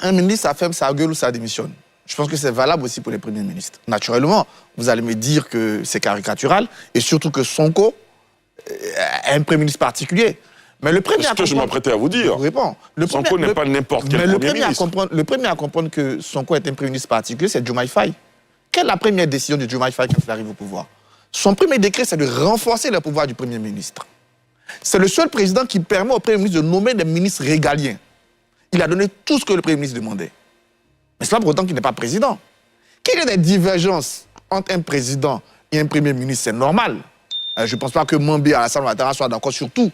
un ministre, ça ferme sa gueule ou ça démissionne. Je pense que c'est valable aussi pour les premiers ministres. Naturellement, vous allez me dire que c'est caricatural et surtout que Sonko est un premier ministre particulier. Mais le premier c'est ce que je m'apprêtais à vous dire. Je réponds. Sonko n'est pas n'importe quel premier ministre. Le premier à comprendre que Sonko est un premier ministre particulier, c'est Diomaye Faye. Quelle est la première décision de Diomaye Faye quand il arrive au pouvoir? Son premier décret, c'est de renforcer le pouvoir du premier ministre. C'est le seul président qui permet au premier ministre de nommer des ministres régaliens. Il a donné tout ce que le premier ministre demandait. Mais c'est pas pour autant qu'il n'est pas président. Qu'il y ait des divergences entre un président et un premier ministre, c'est normal. Je ne pense pas que Mambé Alassane Ouattara soit d'accord sur tout.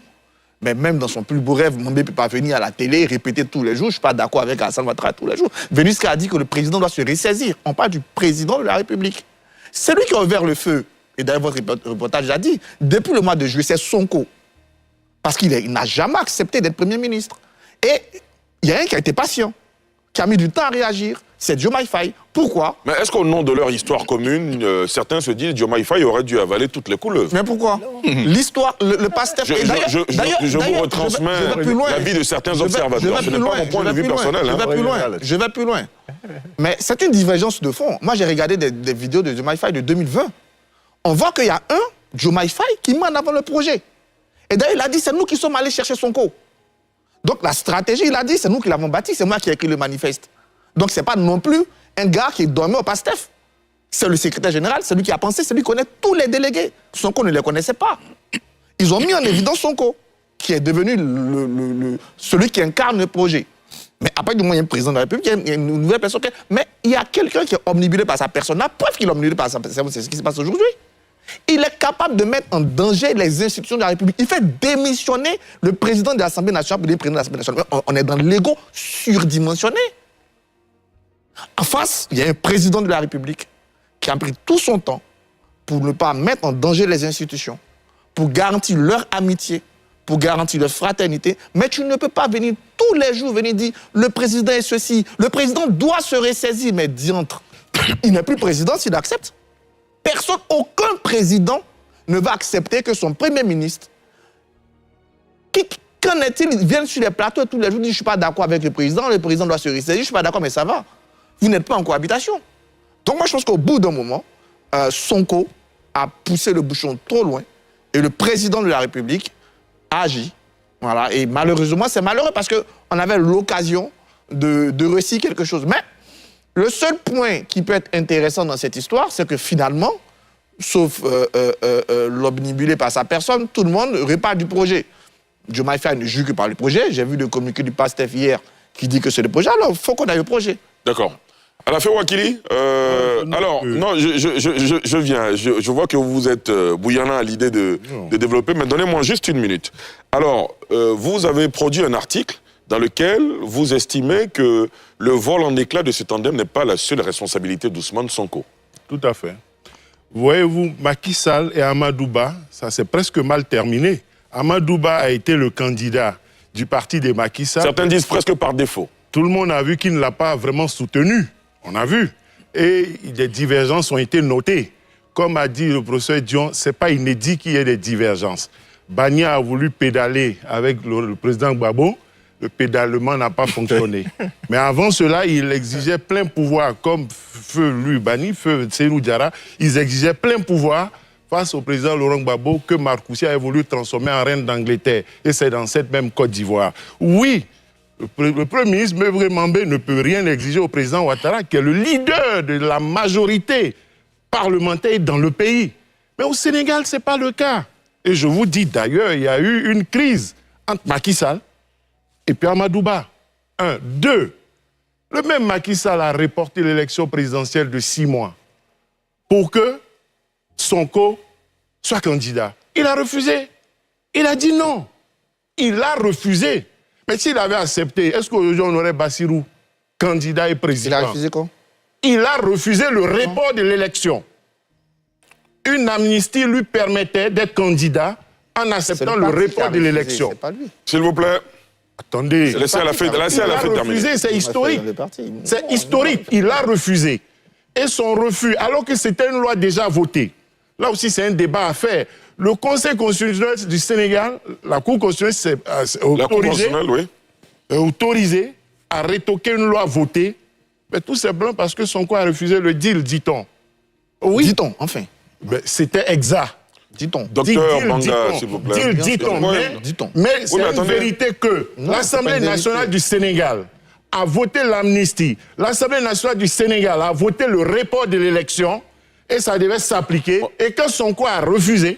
Mais même dans son plus beau rêve, Mambé ne peut pas venir à la télé et répéter tous les jours. Je ne suis pas d'accord avec Alassane Ouattara tous les jours. Vénusca a dit que le président doit se ressaisir. On parle du président de la République. C'est lui qui a ouvert le feu. Et d'ailleurs, votre reportage a dit, depuis le mois de juillet, c'est Sonko. Parce qu'il n'a jamais accepté d'être Premier ministre. Et il y a un qui a été patient, qui a mis du temps à réagir. C'est Diomaye Faye. Pourquoi? Mais est-ce qu'au nom de leur histoire commune, certains se disent que Diomaye Faye aurait dû avaler toutes les couleuvres? Mais pourquoi? L'histoire, le Pastef... Je vous retransmets l'avis de certains observateurs. Ce n'est pas mon point de vue personnel. Je vais plus loin. Mais c'est une divergence de fond. Moi, j'ai regardé des vidéos de Diomaye Faye de 2020. On voit qu'il y a Diomaye Faye, qui met en avant le projet. Et d'ailleurs, il a dit, c'est nous qui sommes allés chercher Sonko. Donc la stratégie, il a dit, c'est nous qui l'avons bâti, c'est moi qui ai écrit le manifeste. Donc ce n'est pas non plus un gars qui dormait au Pastef. C'est le secrétaire général, c'est lui qui a pensé, c'est lui qui connaît tous les délégués. Sonko ne les connaissait pas. Ils ont mis en évidence Sonko, qui est devenu celui qui incarne le projet. Mais après, du moins, il y a un président de la République, il y a une nouvelle personne. Mais il y a quelqu'un qui est omnibulé par sa personne. La preuve qu'il est omnibulé par sa personne, c'est ce qui se passe aujourd'hui. Il est capable de mettre en danger les institutions de la République. Il fait démissionner le président de l'Assemblée nationale pour le président de l'Assemblée nationale. On est dans l'ego surdimensionné. En face, il y a un président de la République qui a pris tout son temps pour ne pas mettre en danger les institutions, pour garantir leur amitié, pour garantir leur fraternité. Mais tu ne peux pas venir tous les jours venir dire le président est ceci, le président doit se ressaisir. Mais diantre, il n'est plus président s'il accepte. Personne, aucun président ne va accepter que son premier ministre, qu'en est-il, vienne sur les plateaux tous les jours, dit je ne suis pas d'accord avec le président doit se ressaisir, je ne suis pas d'accord, mais ça va. Vous n'êtes pas en cohabitation. Donc moi je pense qu'au bout d'un moment, Sonko a poussé le bouchon trop loin et le président de la République a agi. Voilà. Et malheureusement, c'est malheureux parce qu'on avait l'occasion de réussir quelque chose. Mais le seul point qui peut être intéressant dans cette histoire, c'est que finalement, sauf l'omnibulé par sa personne, tout le monde repart du projet. Diomaye Faye ne juge que par le projet. J'ai vu le communiqué du Pastef hier qui dit que c'est le projet. Alors, il faut qu'on aille au projet. D'accord. Alafé Ouakili, alors, non, je viens. Je vois que vous êtes bouillant à l'idée de développer, mais donnez-moi juste une minute. Alors, vous avez produit un article dans lequel vous estimez que le vol en éclats de ce tandem n'est pas la seule responsabilité d'Ousmane Sonko. Tout à fait. Voyez-vous, Macky Sall et Amadou Ba, ça s'est presque mal terminé. Amadou Ba a été le candidat du parti de Macky Sall. Certains disent presque par défaut. Tout le monde a vu qu'il ne l'a pas vraiment soutenu. On a vu. Et des divergences ont été notées. Comme a dit le professeur Dion, ce n'est pas inédit qu'il y ait des divergences. Bagna a voulu pédaler avec le président Gbagbo. Le pédalement n'a pas fonctionné. Mais avant cela, il exigeait plein pouvoir, comme Feu lui Bani, Feu Seydou Diarra, ils exigeaient plein pouvoir face au président Laurent Gbagbo que Marcoussi a voulu transformer en reine d'Angleterre. Et c'est dans cette même Côte d'Ivoire. Oui, le Premier ministre Mevre Mambé ne peut rien exiger au président Ouattara, qui est le leader de la majorité parlementaire dans le pays. Mais au Sénégal, ce n'est pas le cas. Et je vous dis d'ailleurs, il y a eu une crise entre Macky Sall et puis Amadou Ba. 1. 2. Le même Macky Sall a reporté l'élection présidentielle de 6 mois pour que Sonko soit candidat. Il a refusé. Il a dit non. Il a refusé. Mais s'il avait accepté, est-ce qu'aujourd'hui on aurait Bassirou candidat et président? Il a refusé quoi? Il a refusé le report de l'élection. Une amnistie lui permettait d'être candidat en acceptant le report de l'élection. S'il vous plaît. Attendez. Laissez à la fin terminer. C'est historique. C'est historique. Il a refusé. Et son refus, alors que c'était une loi déjà votée. Là aussi, c'est un débat à faire. Le Conseil constitutionnel du Sénégal, la Cour constitutionnelle s'est autorisée à retoquer une loi votée, mais tout simplement parce que Sonko a refusé le deal, dit-on. Oui. Dit-on, enfin. C'était exact. Dit-on. Docteur Banga, s'il vous plaît. Dit-on. Mais c'est une vérité que l'Assemblée nationale du Sénégal a voté l'amnistie. L'Assemblée nationale du Sénégal a voté le report de l'élection et ça devait s'appliquer. Et quand Sonko a refusé,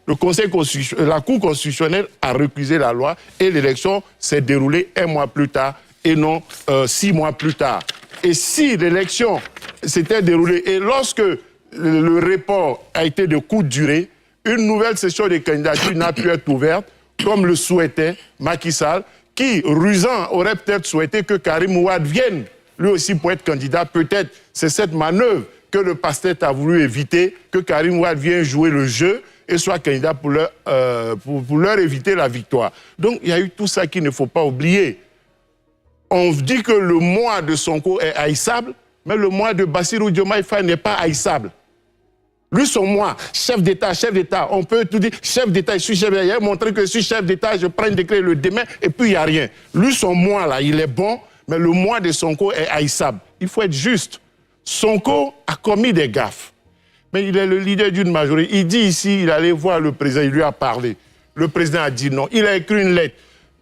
la Cour constitutionnelle a recusé la loi et l'élection s'est déroulée 1 mois plus tard et non 6 mois plus tard. Et si l'élection s'était déroulée et lorsque le report a été de courte durée, une nouvelle session de candidature n'a pu être ouverte, comme le souhaitait Macky Sall, qui, rusant, aurait peut-être souhaité que Karim Wade vienne, lui aussi, pour être candidat. Peut-être c'est cette manœuvre que le PASTEF a voulu éviter, que Karim Wade vienne jouer le jeu et soit candidat pour leur éviter la victoire. Donc, il y a eu tout ça qu'il ne faut pas oublier. On dit que le mois de Sonko est haïssable, mais le mois de Bassirou Diomaye Faye n'est pas haïssable. Lui, son moi, chef d'État, on peut tout dire, chef d'État, je suis chef d'État, il a montré que je suis chef d'État, je prends un décret le demain, et puis il n'y a rien. Lui, son moi, là, il est bon, mais le moi de Sonko est haïssable. Il faut être juste. Sonko a commis des gaffes, mais il est le leader d'une majorité. Il dit ici, il allait voir le président, il lui a parlé. Le président a dit non. Il a écrit une lettre.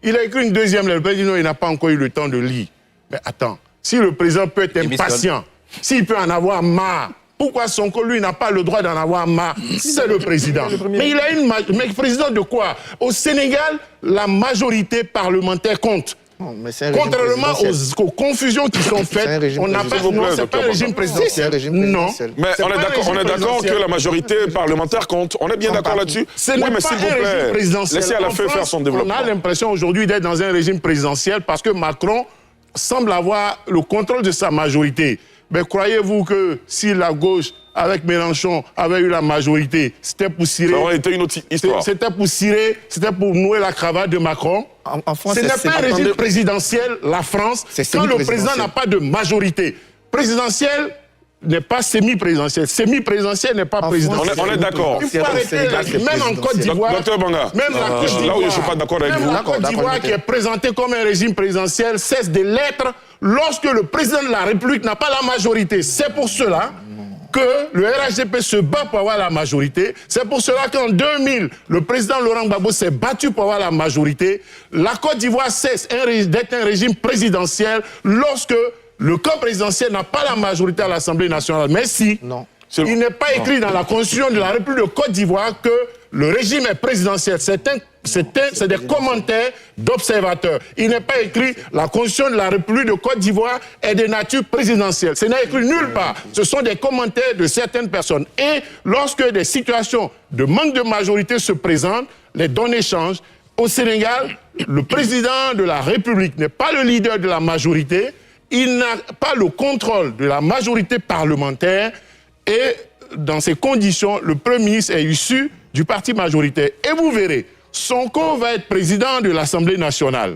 Il a écrit une deuxième lettre. Le président dit non, il n'a pas encore eu le temps de lire. Mais attends, si le président peut être impatient, s'il peut en avoir marre, pourquoi Sonko, lui, n'a pas le droit d'en avoir marre? C'est le président. Mais il a mais président de quoi? Au Sénégal, la majorité parlementaire compte. Non, contrairement aux confusions qui sont faites, on n'a pas... Non, c'est pas un régime présidentiel. Non. Mais on est d'accord que la majorité parlementaire compte. On est bien d'accord là-dessus? Oui, mais s'il vous plaît, laissez à la fin faire son développement. On a l'impression aujourd'hui d'être dans un régime présidentiel parce que Macron semble avoir le contrôle de sa majorité. Mais croyez-vous que si la gauche, avec Mélenchon, avait eu la majorité, c'était pour cirer... Ça aurait été une autre histoire. C'était pour cirer, c'était pour nouer la cravate de Macron. En France, ce n'est pas un régime présidentiel, la France, quand le président n'a pas de majorité. Présidentielle n'est pas semi-présidentielle. Semi-présidentielle n'est pas présidentielle. On est d'accord. Il faut arrêter, même en Côte d'Ivoire... Docteur Banga, même la Côte d'Ivoire, là où je ne suis pas d'accord avec vous. Même la Côte d'Ivoire, qui est présentée comme un régime présidentiel, cesse de l'être lorsque le président de la République n'a pas la majorité. C'est pour cela que le RHDP se bat pour avoir la majorité. C'est pour cela qu'en 2000, le président Laurent Gbagbo s'est battu pour avoir la majorité. La Côte d'Ivoire cesse d'être un régime présidentiel lorsque le camp présidentiel n'a pas la majorité à l'Assemblée nationale. Mais si, il n'est pas écrit dans la Constitution de la République de Côte d'Ivoire que le régime est présidentiel. C'est des commentaires d'observateurs. Il n'est pas écrit la Constitution de la République de Côte d'Ivoire est de nature présidentielle. Ce n'est écrit nulle part. Ce sont des commentaires de certaines personnes. Et lorsque des situations de manque de majorité se présentent, les données changent. Au Sénégal, le président de la République n'est pas le leader de la majorité. Il n'a pas le contrôle de la majorité parlementaire. Et dans ces conditions, le Premier ministre est issu du parti majoritaire. Et vous verrez, Sonko va être président de l'Assemblée nationale.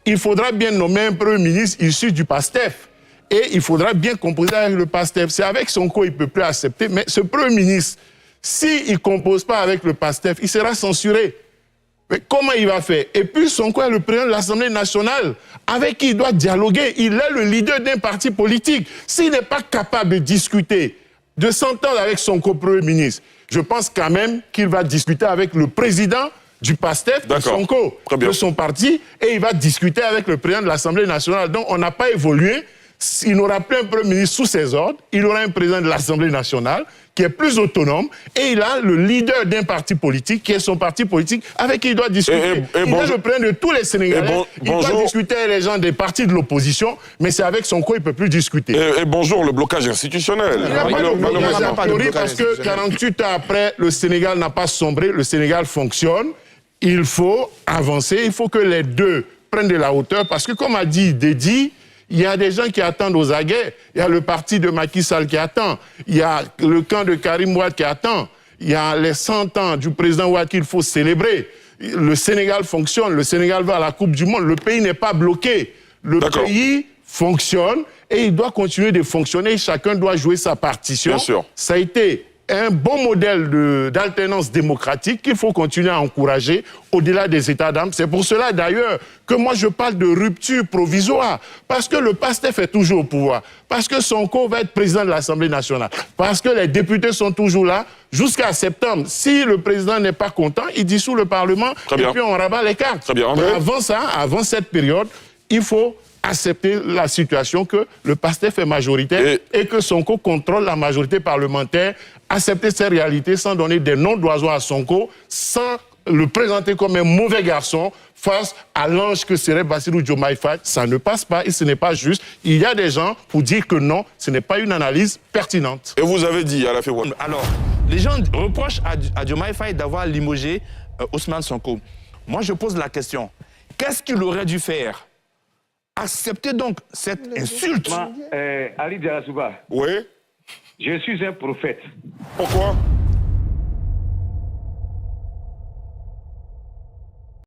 Il faudra bien nommer un Premier ministre issu du PASTEF. Et il faudra bien composer avec le PASTEF. C'est avec Sonko qu'il ne peut plus accepter. Mais ce Premier ministre, s'il ne compose pas avec le PASTEF, il sera censuré. Mais comment il va faire? Et puis Sonko est le président de l'Assemblée nationale, avec qui il doit dialoguer. Il est le leader d'un parti politique. S'il n'est pas capable de discuter, de s'entendre avec Sonko Premier ministre, je pense quand même qu'il va discuter avec le président du PASTEF, de Sonko, de son parti, et il va discuter avec le président de l'Assemblée nationale. Donc on n'a pas évolué. Il n'aura plus un Premier ministre sous ses ordres, il aura un président de l'Assemblée nationale qui est plus autonome, et il a le leader d'un parti politique, qui est son parti politique, avec qui il doit discuter. Il est le président de tous les Sénégalais. Il doit discuter avec les gens des partis de l'opposition, mais c'est avec Sonko, il ne peut plus discuter. Et bonjour, le blocage institutionnel. Il n'y a pas de blocage a priori, parce que 48 ans après, le Sénégal n'a pas sombré, le Sénégal fonctionne. Il faut avancer, il faut que les deux prennent de la hauteur, parce que comme a dit Dédi, il y a des gens qui attendent aux aguets. Il y a le parti de Macky Sall qui attend. Il y a le camp de Karim Wade qui attend. Il y a les 100 ans du président Wade qu'il faut célébrer. Le Sénégal fonctionne. Le Sénégal va à la Coupe du Monde. Le pays n'est pas bloqué. Le pays fonctionne et il doit continuer de fonctionner. Chacun doit jouer sa partition. Bien sûr. Ça a été un bon modèle d'alternance démocratique qu'il faut continuer à encourager au-delà des états d'âme. C'est pour cela d'ailleurs que moi je parle de rupture provisoire, parce que le PASTEF est toujours au pouvoir, parce que Sonko va être président de l'Assemblée nationale, parce que les députés sont toujours là jusqu'à septembre. Si le président n'est pas content, il dissout le Parlement et puis on rabat les cartes. Très bien. André? Avant ça, avant cette période, il faut accepter la situation que le PASTEF est majoritaire et que Sonko contrôle la majorité parlementaire, accepter ces réalités sans donner des noms d'oiseaux à Sonko, sans le présenter comme un mauvais garçon face à l'ange que serait Bassirou Diomaye Faye. Ça ne passe pas et ce n'est pas juste. Il y a des gens pour dire que non, ce n'est pas une analyse pertinente. Et vous avez dit à la Féroï. Alors, les gens reprochent à Diomaye Faye d'avoir limogé Ousmane Sonko. Moi, je pose la question. Qu'est-ce qu'il aurait dû faire? Accepter donc cette insulte. Ali Diarasouba, Oui. je suis un prophète. Pourquoi?